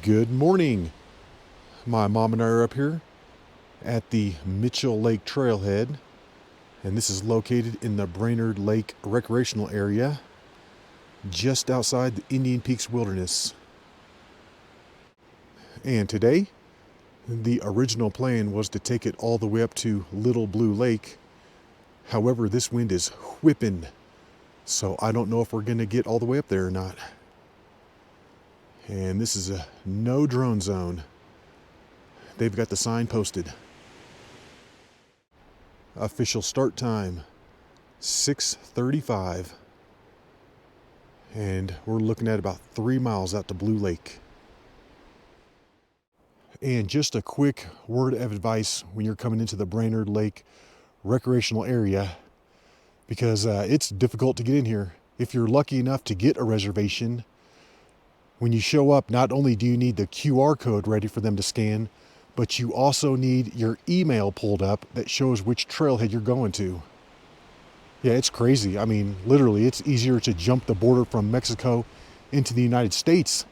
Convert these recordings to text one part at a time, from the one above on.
Good morning. My mom and I are up here at the Mitchell Lake Trailhead, and this is located in the Brainerd Lake recreational area just outside the Indian Peaks Wilderness. And today, the original plan was to take it all the way up to Little Blue Lake. However, this wind is whipping, so I don't know if we're going to get all the way up there or not. And this is a no drone zone. They've got the sign posted. Official start time, 6:35. And we're looking at about 3 miles out to Blue Lake. And just a quick word of advice when you're coming into the Brainerd Lake recreational area, because it's difficult to get in here. If you're lucky enough to get a reservation, when you show up, not only do you need the QR code ready for them to scan, but you also need your email pulled up that shows which trailhead you're going to. Yeah, it's crazy. I mean, literally, it's easier to jump the border from Mexico into the United States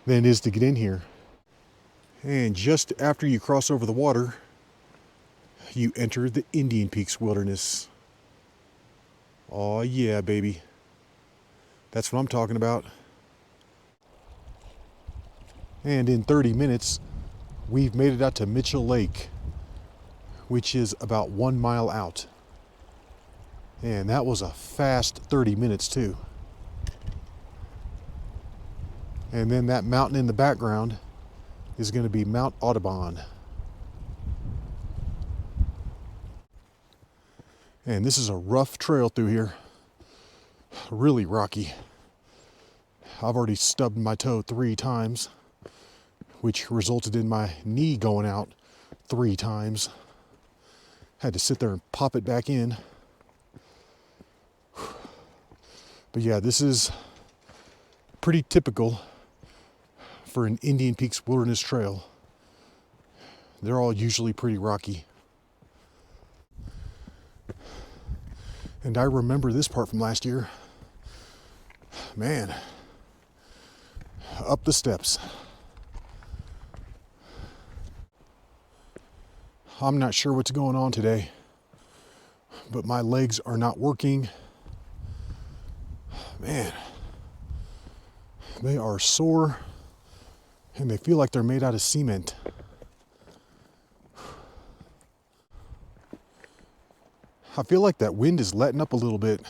than it is to get in here. And just after you cross over the water, you enter the Indian Peaks Wilderness. Oh yeah, baby. That's what I'm talking about. And in 30 minutes, we've made it out to Mitchell Lake, which is about 1 mile out. And that was a fast 30 minutes too. And then that mountain in the background is going to be Mount Audubon. And this is a rough trail through here, really rocky. I've already stubbed my toe 3 times, which resulted in my knee going out 3 times. Had to sit there and pop it back in. But yeah, this is pretty typical for an Indian Peaks Wilderness Trail. They're all usually pretty rocky. And I remember this part from last year. Man, up the steps. I'm not sure what's going on today, but my legs are not working. Man, they are sore and they feel like they're made out of cement. I feel like that wind is letting up a little bit.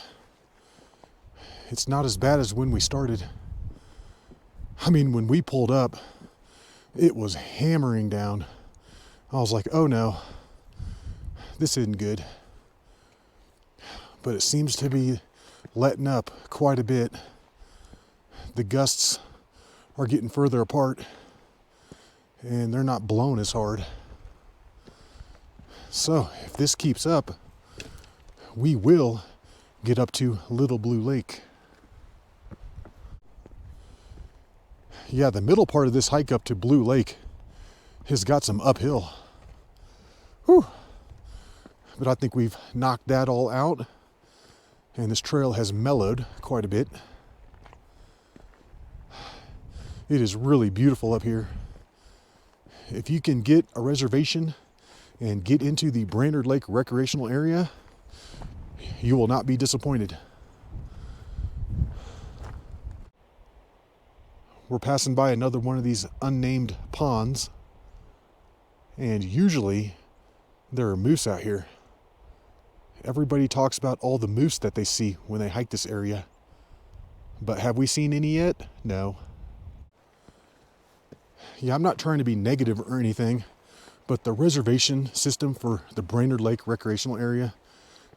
It's not as bad as when we started. I mean, when we pulled up, it was hammering down. I was like, oh no, this isn't good. But it seems to be letting up quite a bit. The gusts are getting further apart and they're not blowing as hard. So if this keeps up, we will get up to Little Blue Lake. Yeah, the middle part of this hike up to Blue Lake has got some uphill. Whew. But I think we've knocked that all out, and this trail has mellowed quite a bit. It is really beautiful up here. If you can get a reservation and get into the Brainerd Lake recreational area, you will not be disappointed. We're passing by another one of these unnamed ponds, and usually there are moose out here. Everybody talks about all the moose that they see when they hike this area, but have we seen any yet? No. Yeah, I'm not trying to be negative or anything, but the reservation system for the Brainerd Lake recreational area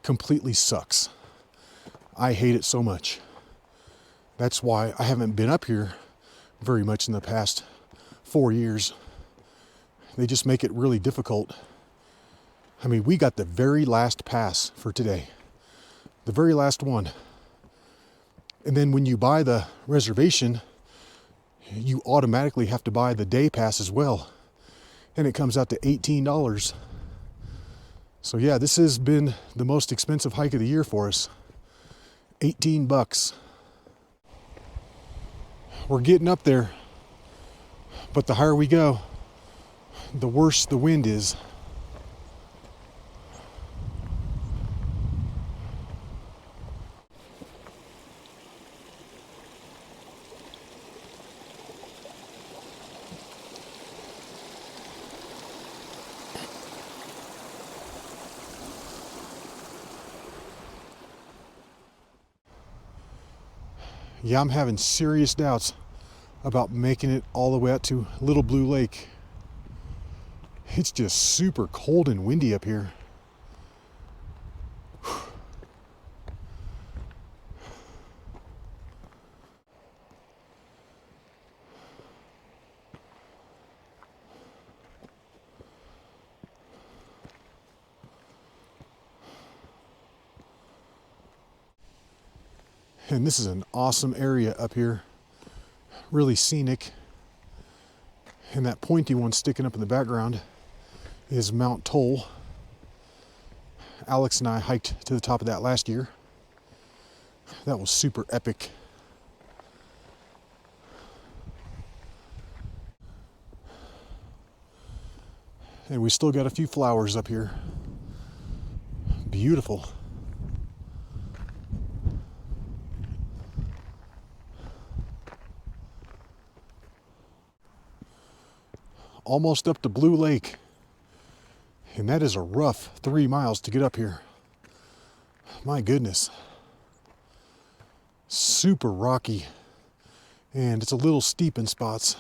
completely sucks. I hate it so much. That's why I haven't been up here very much in the past 4 years. They just make it really difficult. I mean, we got the very last pass for today. The very last one. And then when you buy the reservation, you automatically have to buy the day pass as well. And it comes out to $18. So yeah, this has been the most expensive hike of the year for us. $18. We're getting up there. But the higher we go, the worse the wind is. Yeah, I'm having serious doubts about making it all the way out to Little Blue Lake. It's just super cold and windy up here. And this is an awesome area up here. Really scenic. And that pointy one sticking up in the background is Mount Toll. Alex and I hiked to the top of that last year. That was super epic. And we still got a few flowers up here. Beautiful. Almost up to Blue Lake. And that is a rough 3 miles to get up here. My goodness. Super rocky. And it's a little steep in spots.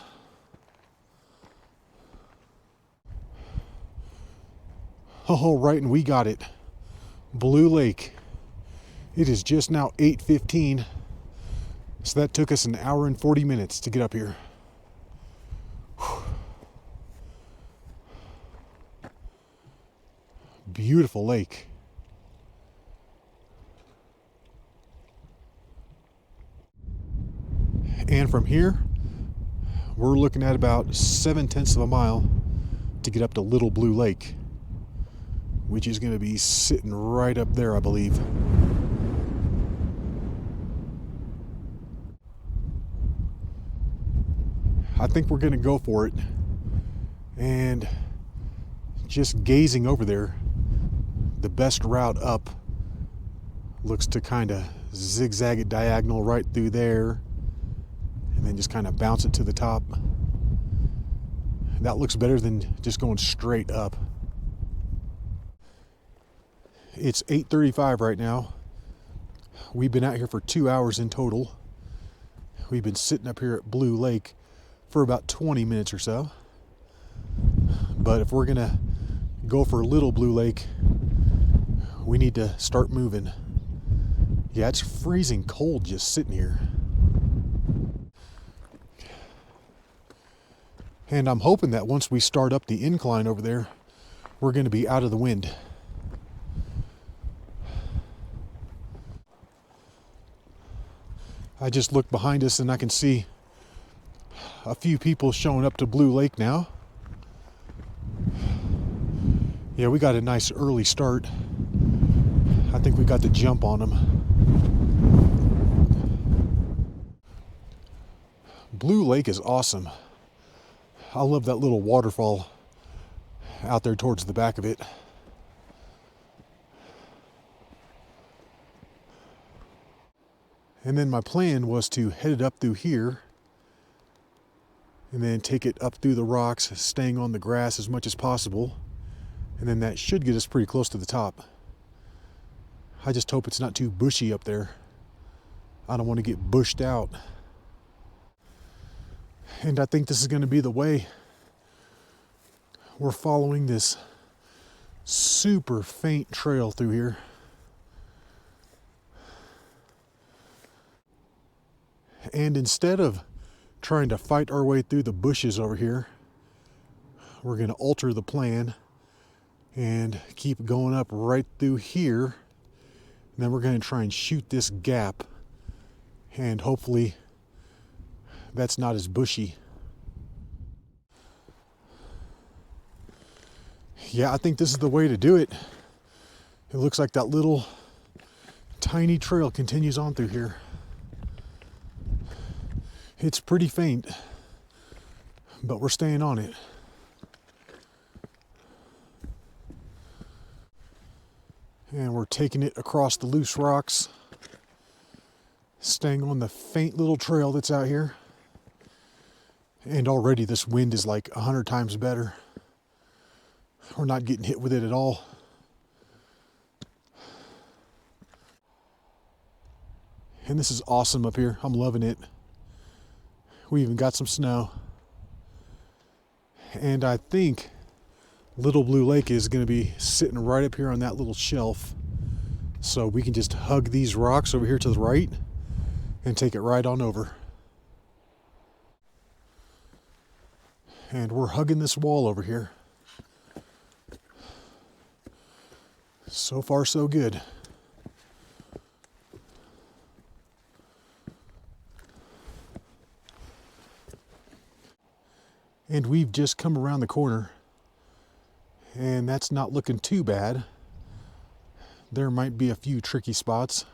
Oh, right, and we got it. Blue Lake. It is just now 8:15. So that took us an hour and 40 minutes to get up here. Beautiful lake. And from here, we're looking at about 7/10 of a mile to get up to Little Blue Lake, which is going to be sitting right up there, I believe. I think we're going to go for it. And just gazing over there, the best route up looks to kind of zigzag it diagonal right through there and then just kind of bounce it to the top. That looks better than just going straight up. It's 8:35 right now. We've been out here for 2 hours in total. We've been sitting up here at Blue Lake for about 20 minutes or so. But if we're gonna go for Little Blue Lake, we need to start moving. Yeah, it's freezing cold just sitting here. And I'm hoping that once we start up the incline over there, we're going to be out of the wind. I just looked behind us and I can see a few people showing up to Blue Lake now. Yeah, we got a nice early start. I think we got the jump on them. Blue Lake is awesome. I love that little waterfall out there towards the back of it. And then my plan was to head it up through here and then take it up through the rocks, staying on the grass as much as possible. And then that should get us pretty close to the top. I just hope it's not too bushy up there. I don't want to get bushed out. And I think this is going to be the way. We're following this super faint trail through here. And instead of trying to fight our way through the bushes over here, we're going to alter the plan and keep going up right through here. And then we're going to try and shoot this gap. And hopefully that's not as bushy. Yeah, I think this is the way to do it. It looks like that little tiny trail continues on through here. It's pretty faint, but we're staying on it. And we're taking it across the loose rocks, staying on the faint little trail that's out here. And already this wind is like 100 times better. We're not getting hit with it at all. And this is awesome up here. I'm loving it. We even got some snow. And I think Little Blue Lake is going to be sitting right up here on that little shelf. So we can just hug these rocks over here to the right and take it right on over. And we're hugging this wall over here. So far, so good. And we've just come around the corner. And that's not looking too bad. There might be a few tricky spots.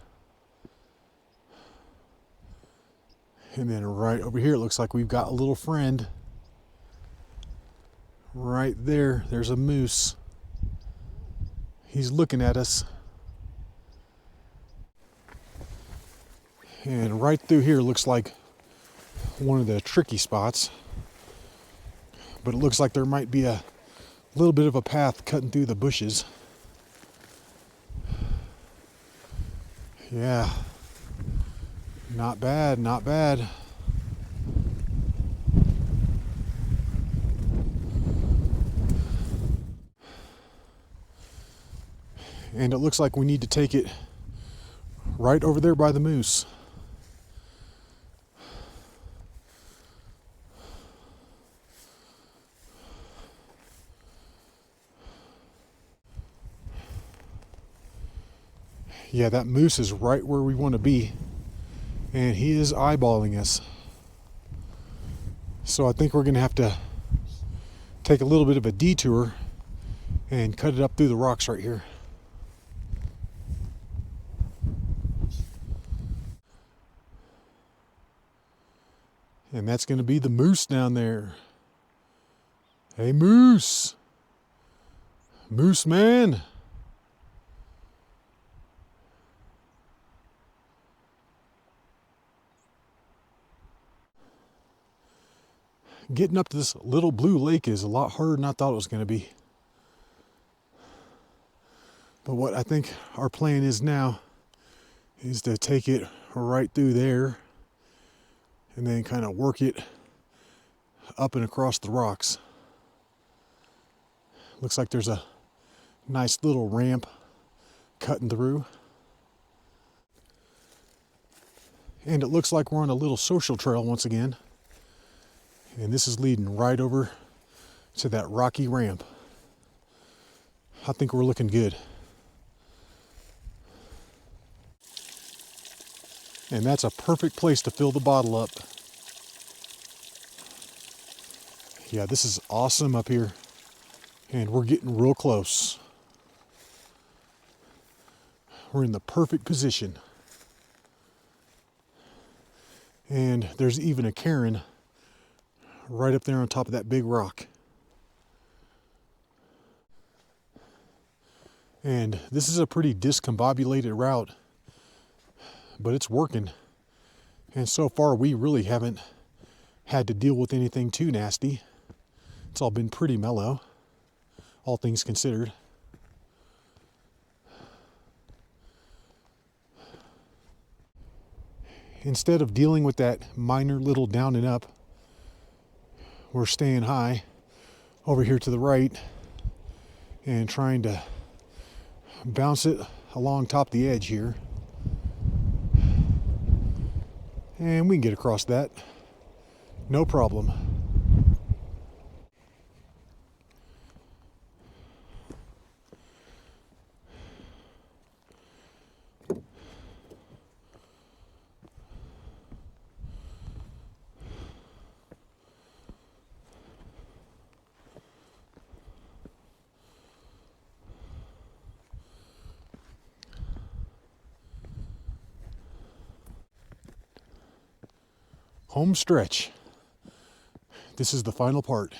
And then right over here, it looks like we've got a little friend. Right there, there's a moose. He's looking at us. And right through here looks like one of the tricky spots. But it looks like there might be a little bit of a path cutting through the bushes. Yeah, not bad, not bad. And it looks like we need to take it right over there by the moose. Yeah, that moose is right where we want to be, and he is eyeballing us. So I think we're going to have to take a little bit of a detour and cut it up through the rocks right here. And that's going to be the moose down there. Hey, moose! Moose man! Getting up to this Little Blue Lake is a lot harder than I thought it was going to be. But what I think our plan is now is to take it right through there and then kind of work it up and across the rocks. Looks like there's a nice little ramp cutting through. And it looks like we're on a little social trail once again. And this is leading right over to that rocky ramp. I think we're looking good. And that's a perfect place to fill the bottle up. Yeah, this is awesome up here. And we're getting real close. We're in the perfect position. And there's even a cairn right up there on top of that big rock. And this is a pretty discombobulated route, but it's working. And so far we really haven't had to deal with anything too nasty. It's all been pretty mellow, all things considered. Instead of dealing with that minor little down and up, we're staying high over here to the right and trying to bounce it along top the edge here. And we can get across that, no problem. Home stretch. This is the final part.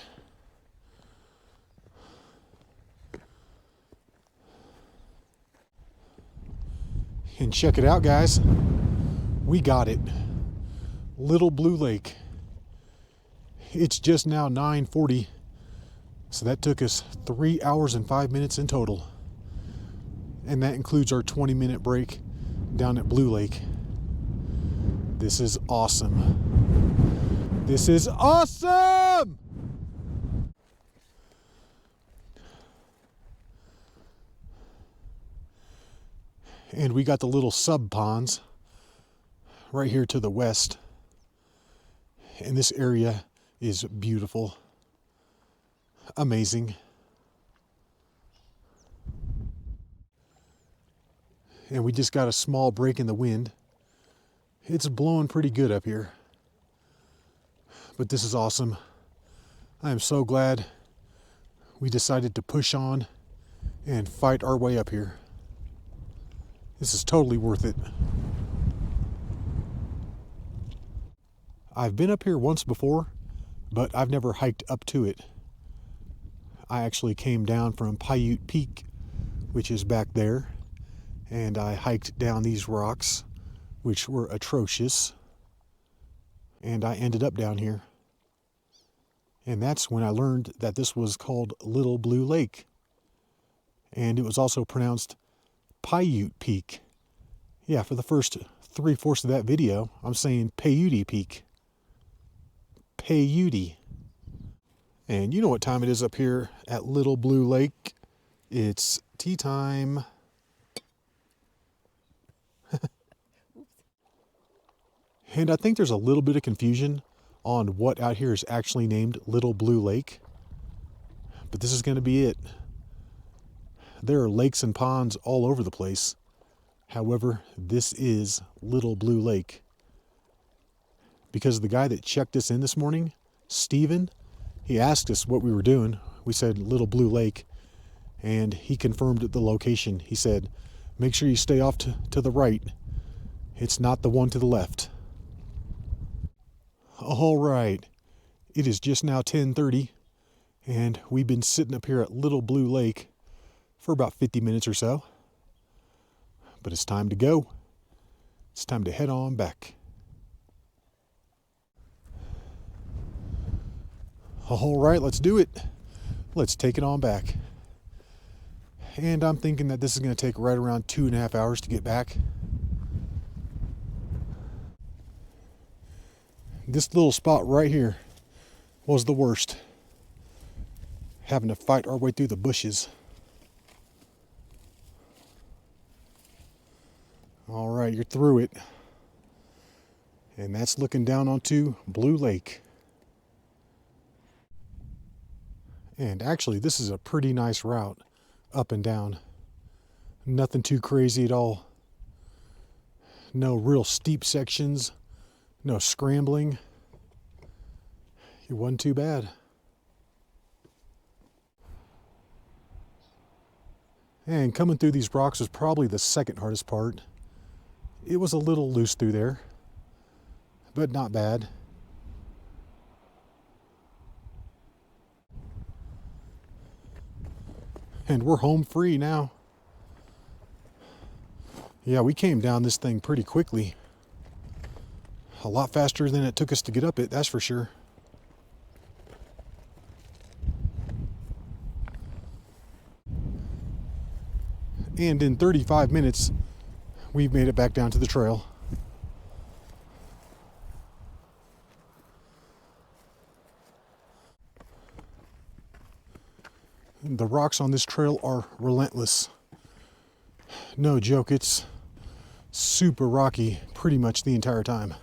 And check it out, guys. We got it. Little Blue Lake. It's just now 9:40. So that took us 3 hours and 5 minutes in total. And that includes our 20-minute break down at Blue Lake. This is awesome. This is awesome! And we got the little sub ponds right here to the west. And this area is beautiful. Amazing. And we just got a small break in the wind. It's blowing pretty good up here. But this is awesome. I am so glad we decided to push on and fight our way up here. This is totally worth it. I've been up here once before, but I've never hiked up to it. I actually came down from Paiute Peak, which is back there, and I hiked down these rocks, which were atrocious, and I ended up down here. And that's when I learned that this was called Little Blue Lake. And it was also pronounced Paiute Peak. Yeah, for the first 3/4 of that video, I'm saying Paiute Peak. Paiute. And you know what time it is up here at Little Blue Lake. It's tea time. And I think there's a little bit of confusion on what out here is actually named Little Blue Lake. But this is going to be it. There are lakes and ponds all over the place. However, this is Little Blue Lake. Because the guy that checked us in this morning, Steven, he asked us what we were doing. We said Little Blue Lake, and he confirmed the location. He said, make sure you stay off to the right. It's not the one to the left. All right, it is just now 10:30, and we've been sitting up here at Little Blue Lake for about 50 minutes or so. But it's time to go. It's time to head on back. All right, let's do it. Let's take it on back. And I'm thinking that this is going to take right around 2.5 hours to get back. This little spot right here was the worst. Having to fight our way through the bushes. All right, you're through it. And that's looking down onto Blue Lake. And actually, this is a pretty nice route up and down. Nothing too crazy at all. No real steep sections. No scrambling. It wasn't too bad. And coming through these rocks was probably the second hardest part. It was a little loose through there, but not bad. And we're home free now. Yeah, we came down this thing pretty quickly. A lot faster than it took us to get up it, that's for sure. And in 35 minutes, we've made it back down to the trail. The rocks on this trail are relentless. No joke, it's super rocky pretty much the entire time.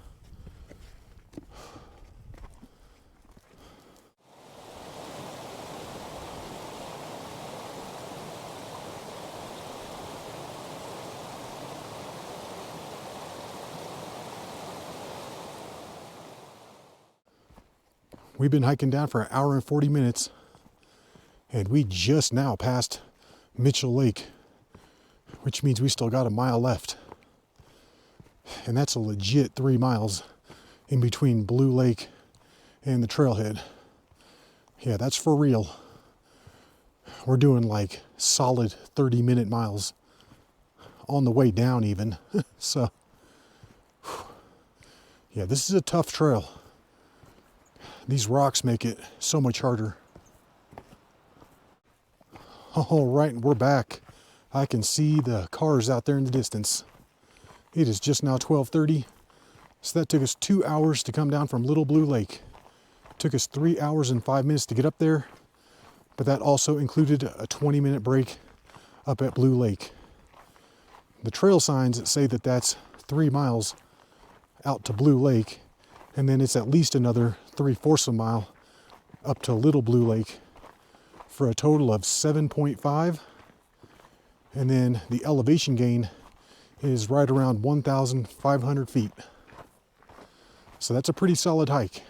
We've been hiking down for 1 hour and 40 minutes, and we just now passed Mitchell Lake, which means we still got a mile left. And that's a legit 3 miles in between Blue Lake and the trailhead. Yeah, that's for real. We're doing like solid 30-minute miles on the way down even. So, yeah, this is a tough trail. These rocks make it so much harder. All right, we're back. I can see the cars out there in the distance. It is just now 12:30. So that took us 2 hours to come down from Little Blue Lake. Took us 3 hours and 5 minutes to get up there, but that also included a 20-minute break up at Blue Lake. The trail signs say that that's 3 miles out to Blue Lake, and then it's at least another 3/4 of a mile up to Little Blue Lake for a total of 7.5. And then the elevation gain is right around 1,500 feet. So that's a pretty solid hike.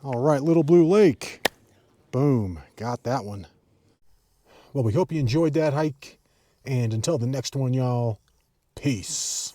All right, Little Blue Lake. Boom, got that one. Well, we hope you enjoyed that hike. And until the next one, y'all, peace.